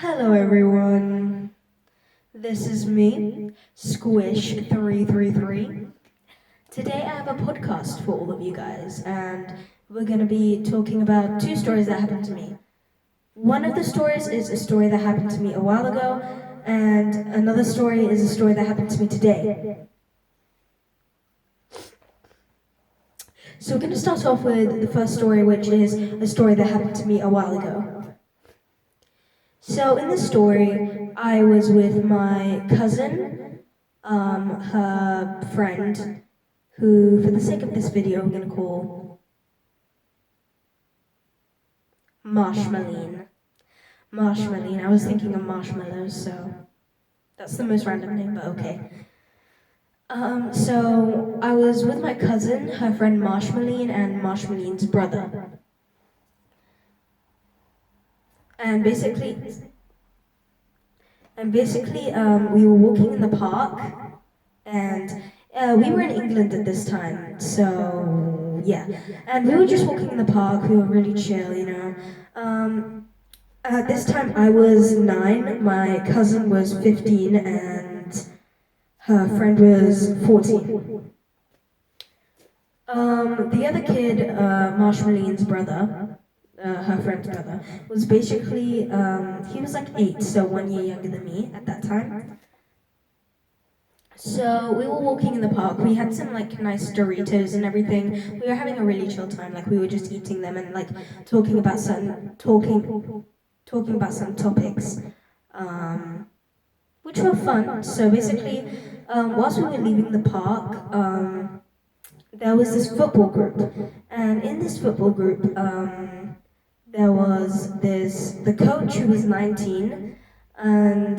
Hello everyone. This is me, Squish333. Today I have a podcast for all of you guys, and we're going to be talking about two stories that happened to me. One of the stories is a story that happened to me a while ago, and another story is a story that happened to me today. So we're going to start off with the first story, which is a story that happened to me a while ago. So in this story, I was with my cousin, her friend, who, for the sake of this video, I'm going to call Marshmalline. Marshmalline. I was thinking of marshmallows, so that's the most random name, but okay. So I was with my cousin, her friend Marshmalline, and Marshmalline's brother. And basically, we were walking in the park, and we were in England at this time, so yeah. And we were just walking in the park. We were really chill, you know. At this time, I was 9. My cousin was 15, and her friend was 14. The other kid, Marshmalline's brother, her friend's brother, was basically, he was like 8, so 1 year younger than me at that time. So we were walking in the park. We had some like nice Doritos and everything. We were having a really chill time. Like we were just eating them and like talking about some topics, which were fun. So basically, whilst we were leaving the park, there was this football group, and in this football group, there was the coach who was 19, and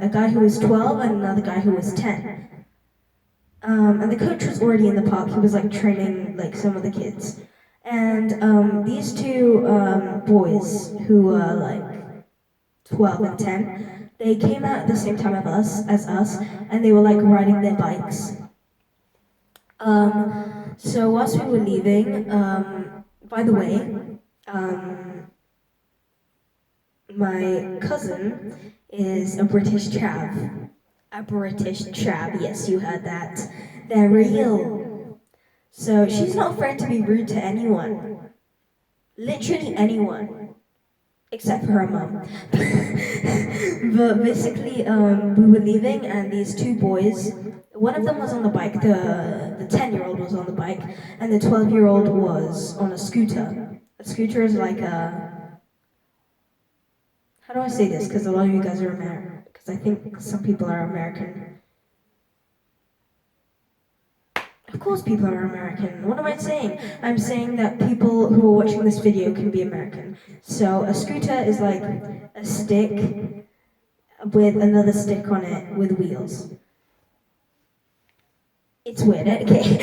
a guy who was 12, and another guy who was 10. And the coach was already in the park. He was like training like some of the kids, and these two boys who were like 12 and 10, they came out at the same time as us, and they were like riding their bikes. So whilst we were leaving, by the way, my cousin is a British chav. A British chav, yes, you heard that. They're real. So she's not afraid to be rude to anyone. Literally anyone. Except for her mum. But basically, we were leaving and these two boys, one of them was on the bike, the 10-year-old was on the bike, and the 12-year-old was on a scooter. A scooter is like a... How do I say this? Because a lot of you guys are American. Because I think some people are American. Of course people are American. What am I saying? I'm saying that people who are watching this video can be American. So a scooter is like a stick with another stick on it with wheels. It's weird, okay?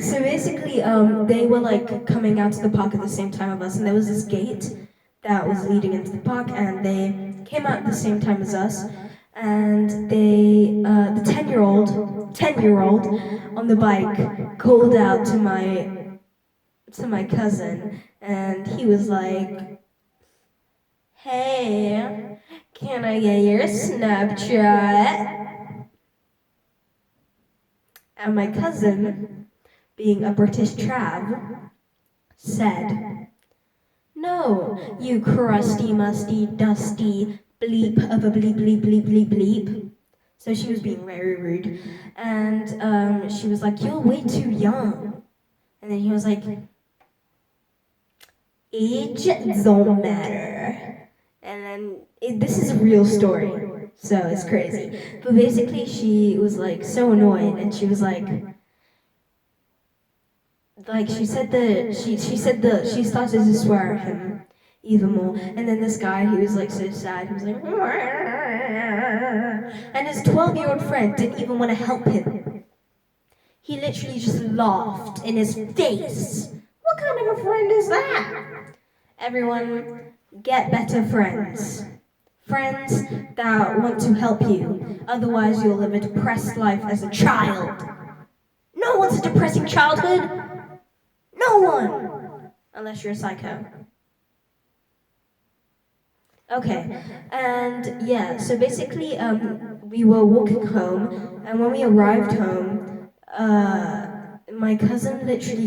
So basically, they were like coming out to the park at the same time of us, and there was this gate that was leading into the park, and they came out at the same time as us, and they, the 10-year-old on the bike called out to my cousin, and he was like, "Hey, can I get your Snapchat?" And my cousin, being a British trav, said, "No, you crusty, musty, dusty bleep of a bleep, bleep, bleep, bleep, bleep." So she was being very rude. And she was like, "You're way too young." And then he was like, "Age don't matter." And then, this is a real story, so it's crazy. But basically, she was like so annoyed, and she was like she said she started to swear at him even more. And then this guy, he was like so sad, he was like, and his 12-year-old friend didn't even want to help him. He literally just laughed in his face. What kind of a friend is that? Everyone, get better friends. Friends that want to help you. Otherwise, you'll live a depressed life as a child. No one's a depressing childhood. No one! Unless you're a psycho. Okay, and yeah, so basically, we were walking home, and when we arrived home, my cousin literally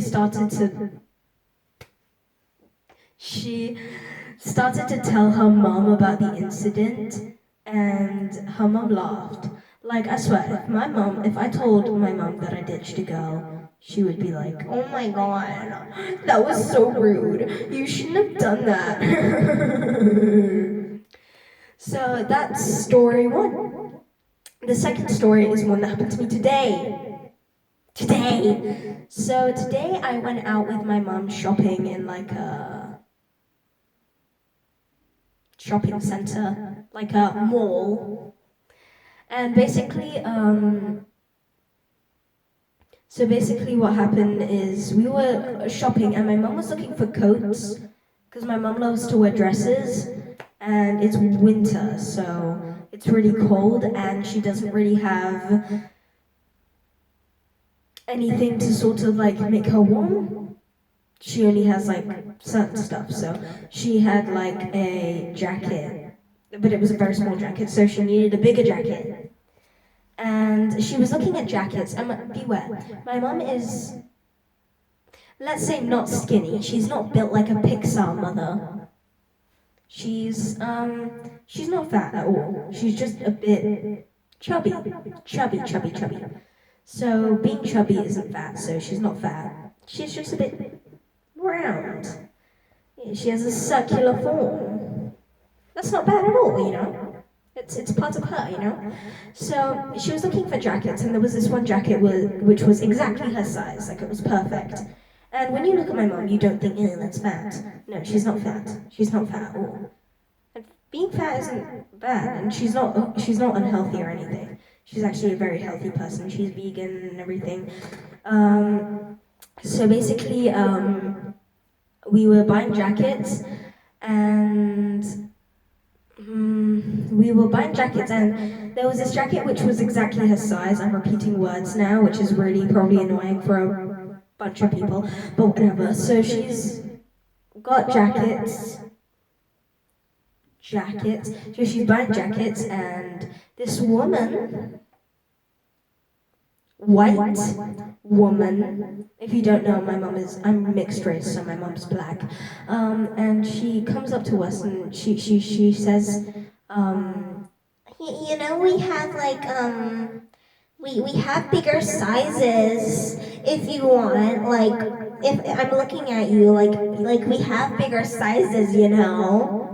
she started to tell her mom about the incident, and her mom laughed. Like, I swear, if I told my mom that I ditched a girl, she would be like, oh my god, that was so rude. You shouldn't have done that. So that's story one. The second story is one that happened to me today. Today. So today I went out with my mom shopping in like a shopping center, like a mall. And basically, so basically what happened is we were shopping and my mom was looking for coats because my mom loves to wear dresses and it's winter, so it's really cold and she doesn't really have anything to sort of like make her warm. She only has like certain stuff, so she had like a jacket, but it was a very small jacket, so she needed a bigger jacket. And she was looking at jackets, and beware, my mom is, let's say, not skinny. She's not built like a Pixar mother. She's not fat at all. She's just a bit chubby, chubby. So being chubby isn't fat, so she's not fat. She's just a bit round. Yeah, she has a circular form. That's not bad at all, you know. It's part of her, you know. So she was looking for jackets, and there was this one jacket which was exactly her size, like it was perfect. And when you look at my mom, you don't think, "Oh, that's fat." No, she's not fat. She's not fat at all. And being fat isn't bad, and she's not unhealthy or anything. She's actually a very healthy person. She's vegan and everything. So basically, we were buying jackets, and we were buying jackets, and there was this jacket which was exactly her size. I'm repeating words now, which is really probably annoying for a bunch of people, but whatever. So she's got jackets. So she's buying jackets, and this white woman. If you don't know, I'm mixed race, so my mom's black. And she comes up to us and she says, you know, we have like we have bigger sizes if you want. Like if I'm looking at you, like we have bigger sizes, you know.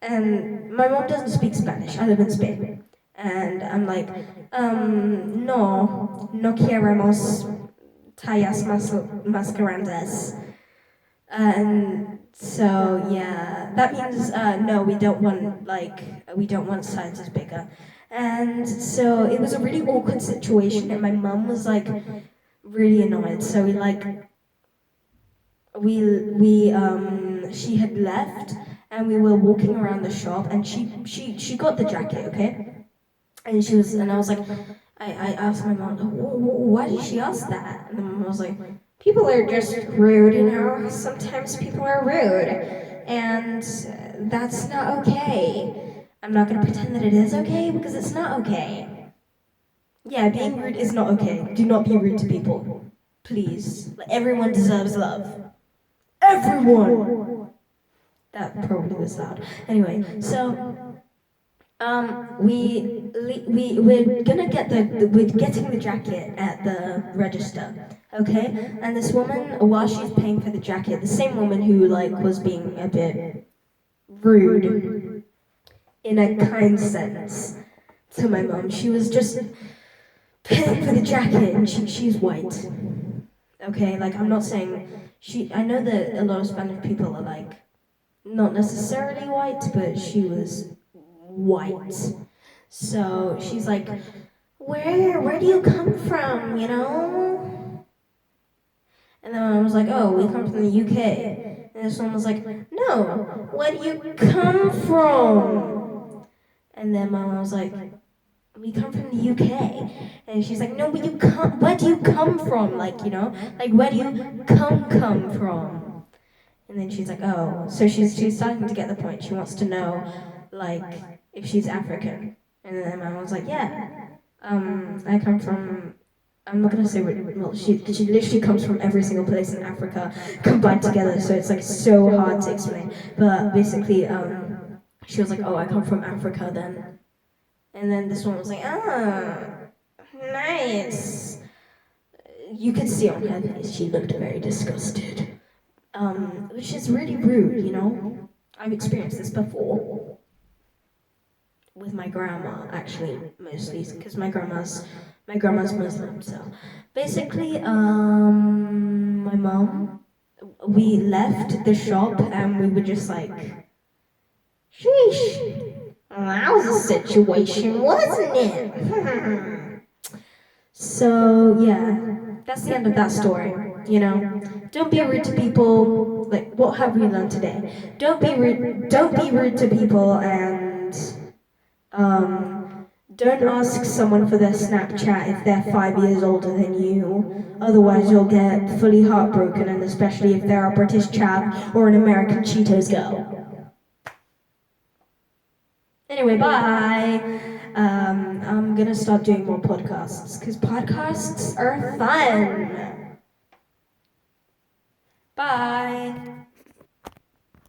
And my mom doesn't speak Spanish. I live in Spain. And I'm like, no queremos tallas más grandes. And so yeah, that means no, we don't want sizes bigger. And so it was a really awkward situation, and my mum was like really annoyed. So she had left, and we were walking around the shop, and she got the jacket, okay? And I was like, I asked my mom, why did she ask that? And the mom was like, people are just rude, you know? Sometimes people are rude, and that's not okay. I'm not gonna pretend that it is okay because it's not okay. Yeah, being rude is not okay. Do not be rude to people. Please. Like, everyone deserves love. Everyone! That probably was loud. Anyway, so we're gonna get we're getting the jacket at the register, okay? And this woman, while she's paying for the jacket, the same woman who like was being a bit rude in a kind sense to my mom, she was just paying for the jacket, and she's white, okay? Like I'm not saying I know that a lot of Spanish people are like not necessarily white, but she was white. So she's like, where do you come from, you know? And then I was like, oh, we come from the UK. And this one was like, no, where do you come from? And then my mom was like, we come from the UK. And she's like, no, but where do you come from? Like, you know, like where do you come from? And then she's like, oh, so she's starting to get the point. She wants to know, like, if she's African. And then my mom was like, yeah, I come from. I'm not gonna say well. She literally comes from every single place in Africa combined together. So it's like so hard to explain. But basically, she was like, oh, I come from Africa then. And then this one was like, ah, nice. You could see on her face she looked very disgusted. Which is really rude, you know? I've experienced this before. With my grandma, actually, mostly, because my grandma's Muslim, so. Basically, my mom, we left the shop and we were just like, sheesh, that was a situation, wasn't it? So, yeah, that's the end of that story, you know? Don't be rude to people. Like, what have we learned today? Don't be rude to people, and don't ask someone for their Snapchat if they're 5 years older than you. Otherwise, you'll get fully heartbroken, and especially if they're a British chap or an American Cheetos girl. Anyway, bye. I'm gonna start doing more podcasts because podcasts are fun. Bye.